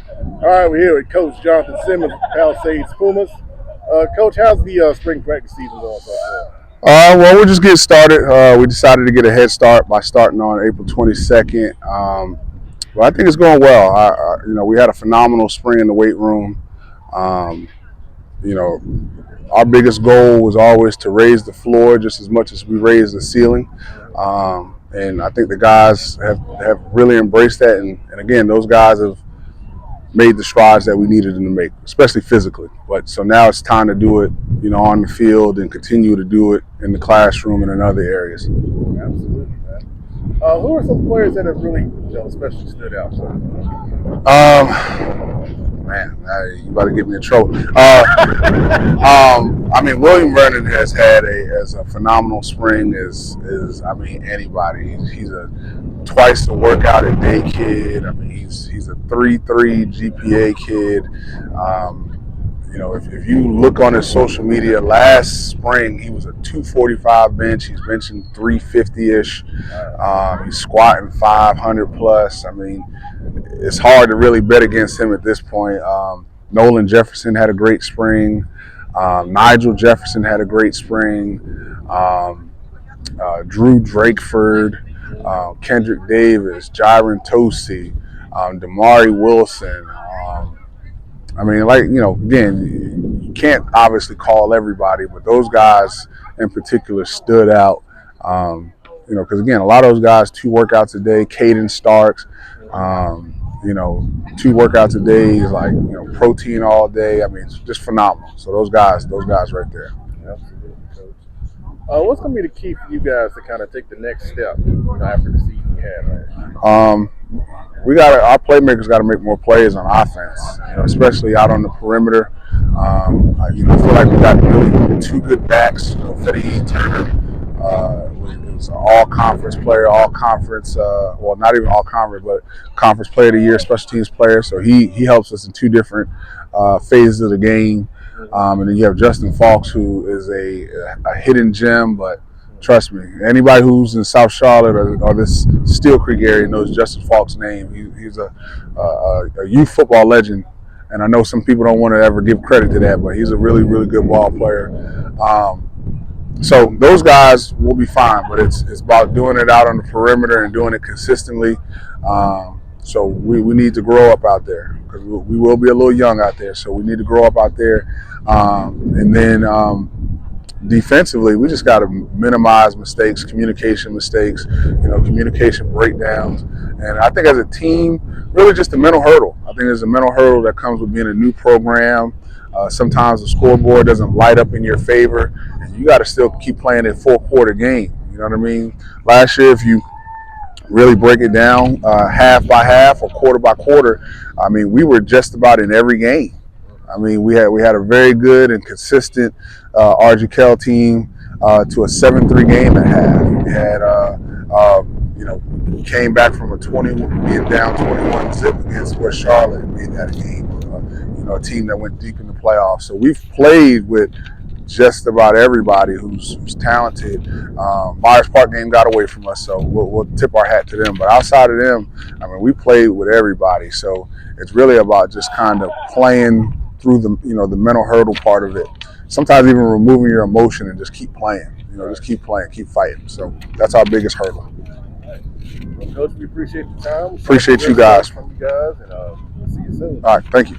All right, we're here with Coach Jonathan Simmons, Palisades Pumas. Coach, how's the spring practice season going so far? Well, we're just getting started. We decided to get a head start by starting on April 22nd. Well, I think it's going well. We had a phenomenal spring in the weight room. Um, you know, our biggest goal was always to raise the floor just as much as we raise the ceiling. And I think the guys have really embraced that. And again, those guys have made the strides that we needed them to make, especially physically. But so now it's time to do it, on the field and continue to do it in the classroom and in other areas. Absolutely, man. Who are some players that have really, especially stood out? You about to get me in trouble. William Vernon has had a phenomenal spring as anybody. He's a twice a workout a day kid. He's a 3.3 GPA kid. If you look on his social media, last spring he was a 245 bench. He's benching 350-ish. He's squatting 500 plus. It's hard to really bet against him at this point. Nolan Jefferson had a great spring. Nigel Jefferson had a great spring. Drew Drakeford, Kendrick Davis, Jaron Tosi, Damari Wilson. Again, you can't obviously call everybody, but those guys in particular stood out. Because again, a lot of those guys, 2 workouts a day. Caden Starks, 2 workouts a day is like protein all day. It's just phenomenal. So those guys right there. Absolutely, Coach. What's going to be the key for you guys to kind of take the next step after the season you had last year? Our playmakers got to make more plays on offense, especially out on the perimeter. I feel like we got really 2 good backs. Fede Turner was an all-conference player, all-conference, not even all-conference, but conference player of the year, special teams player. So he helps us in 2 different phases of the game. And then you have Justin Falks, who is a hidden gem, but trust me, anybody who's in South Charlotte or this Steel Creek area knows Justin Falk's name. He's a youth football legend, and I know some people don't want to ever give credit to that, but he's a really, really good ball player. So those guys will be fine, but it's about doing it out on the perimeter and doing it consistently. So we need to grow up out there because we will be a little young out there. So we need to grow up out there, and then. Defensively, we just got to minimize mistakes, communication mistakes, communication breakdowns. And I think as a team, really just a mental hurdle. I think there's a mental hurdle that comes with being a new program. Sometimes the scoreboard doesn't light up in your favor, and you got to still keep playing a 4-quarter game. You know what I mean? Last year, if you really break it down half by half or quarter by quarter, we were just about in every game. We had a very good and consistent RGKL team to a 7-3 game at half. We had came back from being down 21 zip against West Charlotte and made that a game. A team that went deep in the playoffs. So we've played with just about everybody who's talented. Myers Park game got away from us, so we'll tip our hat to them. But outside of them, we played with everybody. So it's really about just kind of playing through the mental hurdle part of it. Sometimes even removing your emotion and just keep playing. Just keep playing, keep fighting. So that's our biggest hurdle. Well, Coach, we appreciate the time. Appreciate you guys. From you guys, and we'll see you soon. All right, thank you.